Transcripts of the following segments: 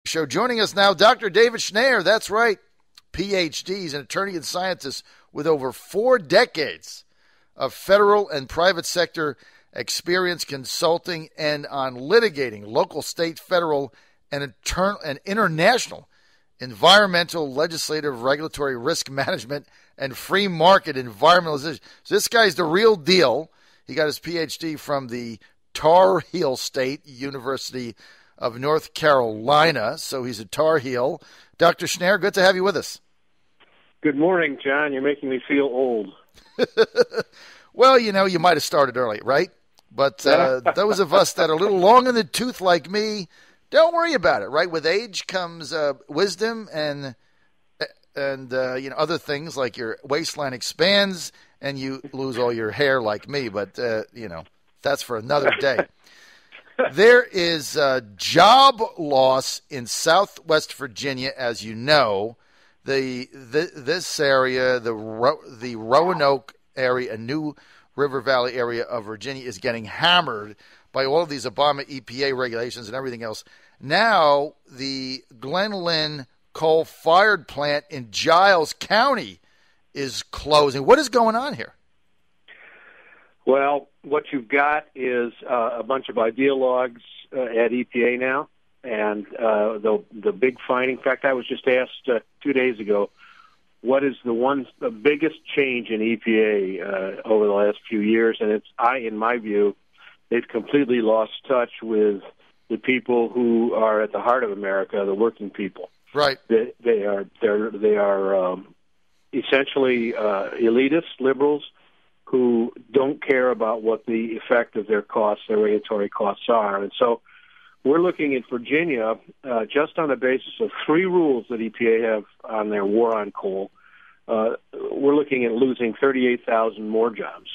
Show. Joining us now, Dr. David Schnare. That's right, PhD. He's an attorney and scientist with over 4 decades of federal and private sector experience consulting and on litigating local, state, federal, and international environmental, legislative, regulatory, risk management, and free market environmentalization. So this guy's the real deal. He got his PhD from the Tar Heel State University of North Carolina, so he's a Tar Heel. Dr. Schnare, good to have you with us. Good morning, John. You're making me feel old. Well, you might have started early, right? But those of us that are a little long in the tooth like me, don't worry about it, right? With age comes wisdom and other things like your waistline expands and you lose all your hair like me. But, that's for another day. There is job loss in Southwest Virginia, as you know. This area, the Roanoke area, a New River Valley area of Virginia, is getting hammered by all of these Obama EPA regulations and everything else. Now, the Glen Lynn coal-fired plant in Giles County is closing. What is going on here? Well, what you've got is a bunch of ideologues at EPA now, and the big finding. In fact, I was just asked 2 days ago, what is the biggest change in EPA over the last few years? And in my view, they've completely lost touch with the people who are at the heart of America, the working people. Right. They are essentially elitist liberals who don't care about what the effect of their costs, their regulatory costs are. And so we're looking at Virginia just on the basis of 3 rules that EPA have on their war on coal. We're looking at losing 38,000 more jobs,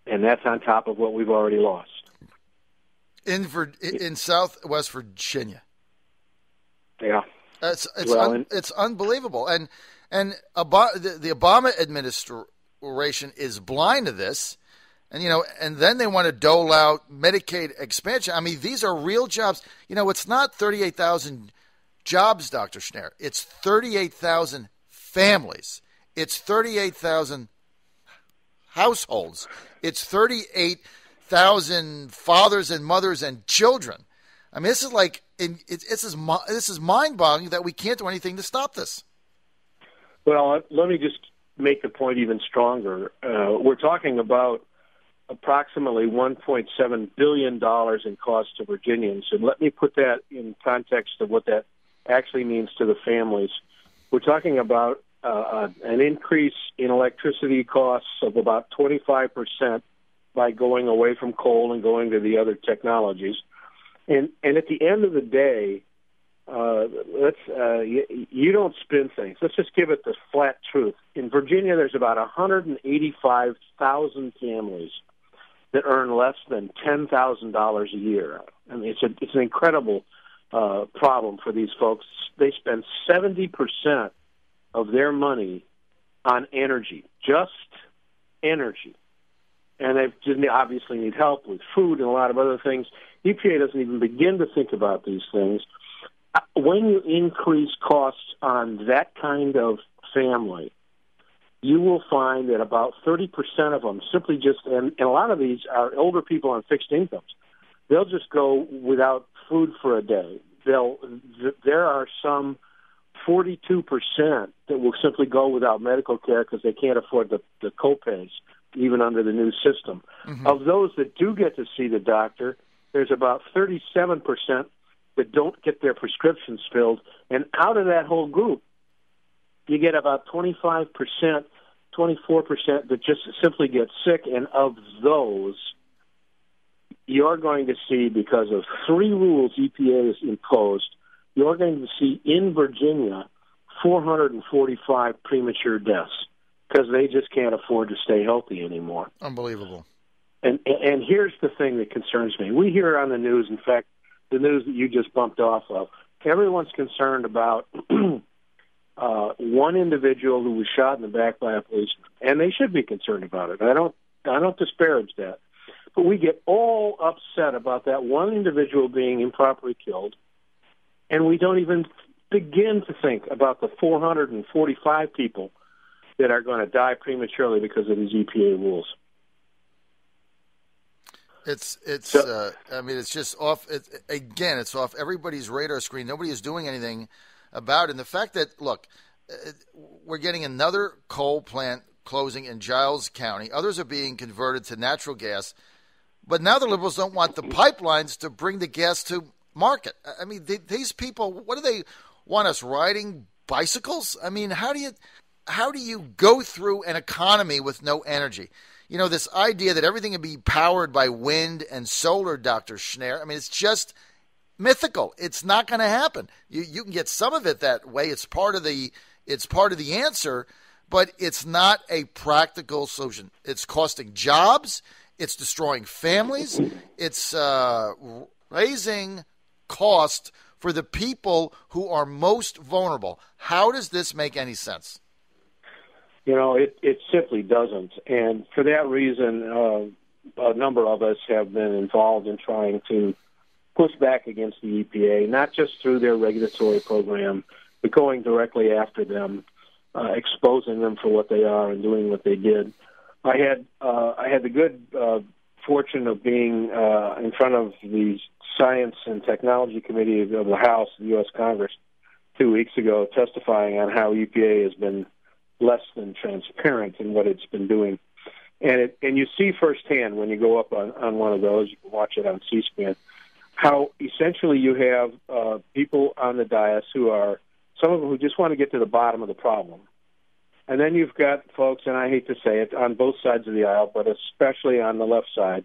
and that's on top of what we've already lost. In Southwest Virginia. Yeah. It's unbelievable. And the Obama administration is blind to this. And then they want to dole out Medicaid expansion. I mean, these are real jobs. It's not 38,000 jobs, Dr. Schnare. It's 38,000 families. It's 38,000 households. It's 38,000 fathers and mothers and children. I mean, this is mind-boggling that we can't do anything to stop this. Well, let me just make the point even stronger. We're talking about approximately $1.7 billion in cost to Virginians. And let me put that in context of what that actually means to the families. We're talking about an increase in electricity costs of about 25% by going away from coal and going to the other technologies. And at the end of the day, you don't spin things. Let's just give it the flat truth. In Virginia, there's about 185,000 families that earn less than $10,000 a year. I mean, it's an incredible problem for these folks. They spend 70% of their money on energy, just energy. And they obviously need help with food and a lot of other things. EPA doesn't even begin to think about these things. When you increase costs on that kind of family, you will find that about 30% of them simply and a lot of these are older people on fixed incomes. They'll just go without food for a day. There are some 42% that will simply go without medical care because they can't afford the copays, even under the new system. Mm-hmm. Of those that do get to see the doctor, there's about 37% that don't get their prescriptions filled. And out of that whole group, you get about 25%, 24% that just simply get sick. And of those, you're going to see, because of 3 rules EPA has imposed, you're going to see in Virginia 445 premature deaths because they just can't afford to stay healthy anymore. Unbelievable. And here's the thing that concerns me. We hear on the news, in fact, the news that you just bumped off of, everyone's concerned about one individual who was shot in the back by a policeman, and they should be concerned about it. I don't disparage that. But we get all upset about that one individual being improperly killed, And we don't even begin to think about the 445 people that are going to die prematurely because of these EPA rules. It's just off. It's off everybody's radar screen. Nobody is doing anything about it. And the fact that, look, we're getting another coal plant closing in Giles County. Others are being converted to natural gas. But now the liberals don't want the pipelines to bring the gas to market. I mean, these people, what do they want us riding bicycles? I mean, how do you go through an economy with no energy? You know, this idea that everything can be powered by wind and solar, Dr. Schnare, I mean, it's just mythical. It's not going to happen. You can get some of it that way. It's part of the answer, but it's not a practical solution. It's costing jobs. It's destroying families. It's raising cost for the people who are most vulnerable. How does this make any sense? You know, it simply doesn't. And for that reason, a number of us have been involved in trying to push back against the EPA, not just through their regulatory program, but going directly after them, exposing them for what they are and doing what they did. I had the good fortune of being in front of the Science and Technology Committee of the House of the U.S. Congress 2 weeks ago, testifying on how EPA has been less than transparent in what it's been doing. And you see firsthand when you go up on one of those, you can watch it on C-SPAN, how essentially you have people on the dais who are, some of them who just want to get to the bottom of the problem. And then you've got folks, and I hate to say it, on both sides of the aisle, but especially on the left side,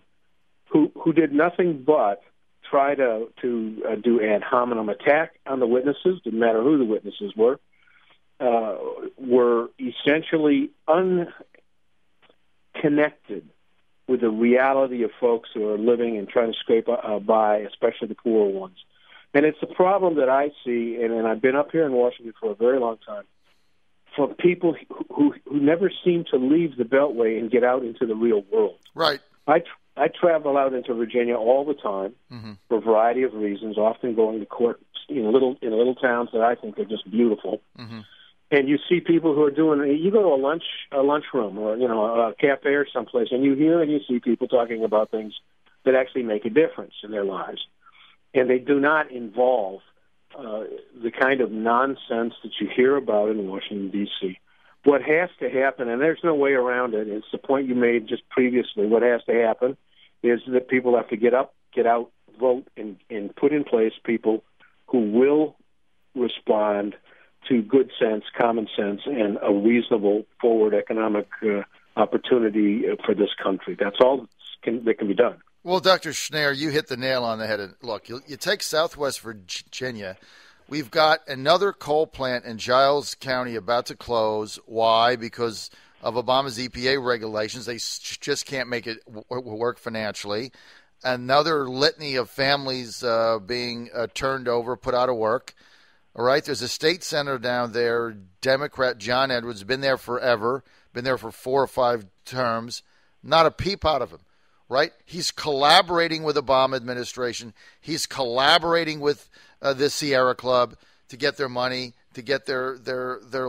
who did nothing but try to do ad hominem attack on the witnesses, didn't matter who the witnesses were essentially unconnected with the reality of folks who are living and trying to scrape by, especially the poor ones. And it's a problem that I see, and I've been up here in Washington for a very long time, for people who never seem to leave the Beltway and get out into the real world. Right. I travel out into Virginia all the time for a variety of reasons, often going to court in little towns that I think are just beautiful. Mm-hmm. And you see people who are doing. You go to a lunchroom or a cafe or someplace, and you hear and you see people talking about things that actually make a difference in their lives, and they do not involve the kind of nonsense that you hear about in Washington, D.C. What has to happen, and there's no way around it, it's the point you made just previously, what has to happen is that people have to get up, get out, vote, and put in place people who will respond to good sense, common sense, and a reasonable forward economic opportunity for this country. That's all that can be done. Well, Dr. Schnare, you hit the nail on the head. And look, you take Southwest Virginia. We've got another coal plant in Giles County about to close. Why? Because of Obama's EPA regulations. They just can't make it work financially. Another litany of families being turned over, put out of work. All right, there's a state senator down there, Democrat John Edwards, been there forever, been there for 4 or 5 terms, not a peep out of him, right? He's collaborating with the Obama administration. He's collaborating with the Sierra Club to get their money, to get their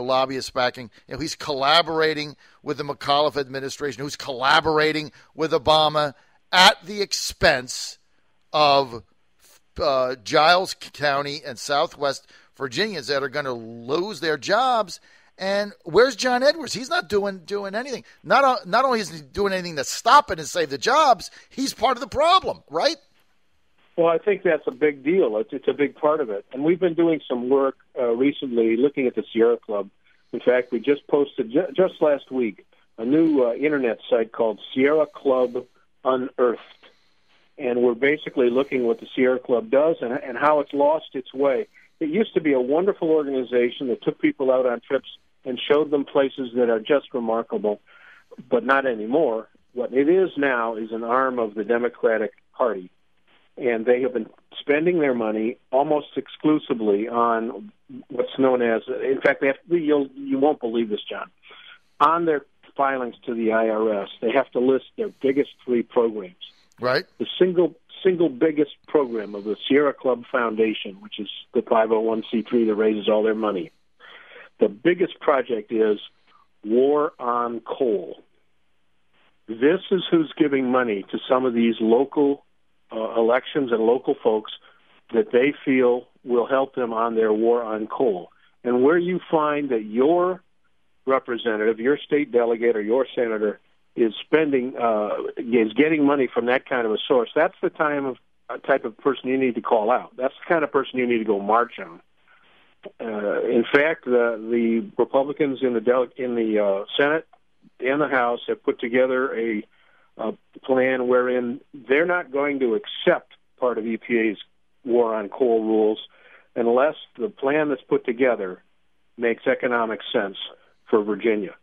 lobbyist backing. He's collaborating with the McAuliffe administration, who's collaborating with Obama at the expense of Giles County and Southwest Virginians that are going to lose their jobs. And where's John Edwards? He's not doing anything. Not only is he doing anything to stop it and save the jobs, he's part of the problem, right? Well, I think that's a big deal. It's a big part of it. And we've been doing some work recently looking at the Sierra Club. In fact, we just posted just last week a new internet site called Sierra Club Unearthed. And we're basically looking what the Sierra Club does and how it's lost its way. It used to be a wonderful organization that took people out on trips and showed them places that are just remarkable, but not anymore. What it is now is an arm of the Democratic Party, and they have been spending their money almost exclusively on what's known as, in fact, you won't believe this, John, on their filings to the IRS, they have to list their biggest 3 programs. Right. The single biggest program of the Sierra Club Foundation, which is the 501c3 that raises all their money. The biggest project is War on Coal. This is who's giving money to some of these local elections and local folks that they feel will help them on their war on coal. And where you find that your representative, your state delegate, or your senator is getting money from that kind of a source, that's the type of person you need to call out. That's the kind of person you need to go march on. In fact, the Republicans in the Senate and the House have put together a plan wherein they're not going to accept part of EPA's war on coal rules unless the plan that's put together makes economic sense for Virginia.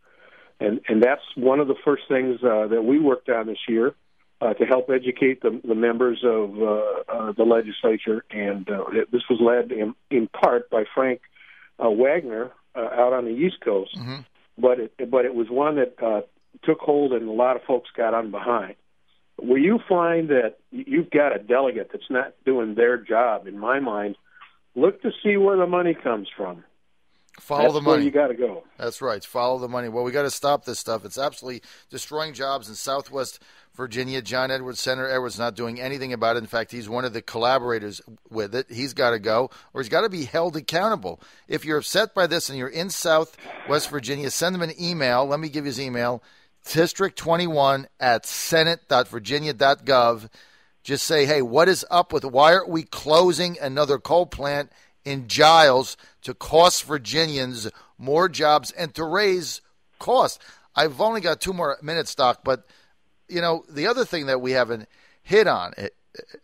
And that's one of the first things that we worked on this year to help educate the members of the legislature. And this was led in part by Frank Wagner out on the East Coast. Mm-hmm. But it was one that took hold and a lot of folks got on behind. Where you find that you've got a delegate that's not doing their job, in my mind, look to see where the money comes from. Follow the money. Where you got to go. That's right. Follow the money. Well, we got to stop this stuff. It's absolutely destroying jobs in Southwest Virginia. John Edwards, Senator Edwards, not doing anything about it. In fact, he's one of the collaborators with it. He's got to go, or he's got to be held accountable. If you're upset by this and you're in Southwest Virginia, send him an email. Let me give you his email, district21@senate.virginia.gov. Just say, hey, what is up with, why aren't we closing another coal plant in Giles to cost Virginians more jobs and to raise costs? I've only got 2 more minutes, Doc, but, you know, the other thing that we haven't hit on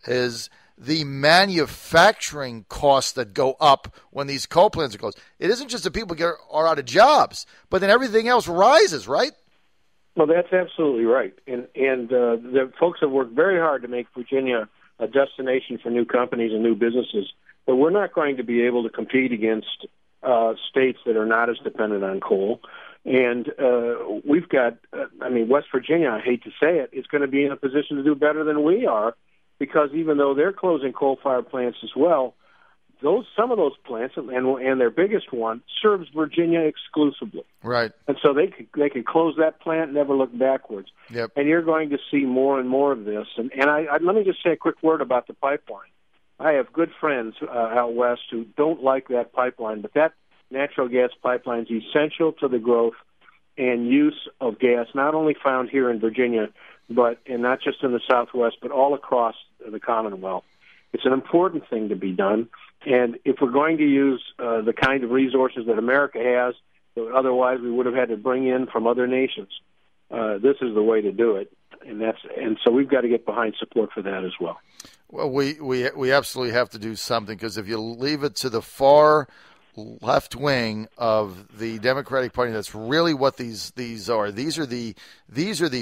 is the manufacturing costs that go up when these coal plants are closed. It isn't just that people are out of jobs, but then everything else rises, right? Well, that's absolutely right. And the folks have worked very hard to make Virginia a destination for new companies and new businesses. But we're not going to be able to compete against states that are not as dependent on coal. And we've got, West Virginia, I hate to say it, is going to be in a position to do better than we are, because even though they're closing coal-fired plants as well, some of those plants, and their biggest one, serves Virginia exclusively. Right. And so they could close that plant and never look backwards. Yep. And you're going to see more and more of this. And let me just say a quick word about the pipeline. I have good friends out west who don't like that pipeline, but that natural gas pipeline is essential to the growth and use of gas, not only found here in Virginia, and not just in the Southwest, but all across the Commonwealth. It's an important thing to be done. And if we're going to use the kind of resources that America has, that otherwise we would have had to bring in from other nations, this is the way to do it. And so we've got to get behind support for that as well. Well, we absolutely have to do something, because if you leave it to the far left wing of the Democratic Party, that's really what these are. These are the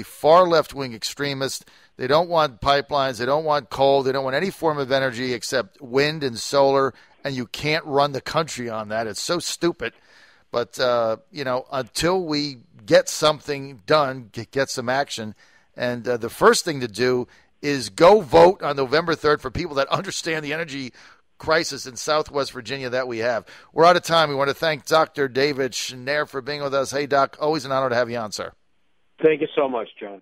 far left wing extremists. They don't want pipelines. They don't want coal. They don't want any form of energy except wind and solar. And you can't run the country on that. It's so stupid. But until we get something done, get some action. And the first thing to do is go vote on November 3rd for people that understand the energy crisis in Southwest Virginia that we have. We're out of time. We want to thank Dr. David Schnare for being with us. Hey, Doc, always an honor to have you on, sir. Thank you so much, John.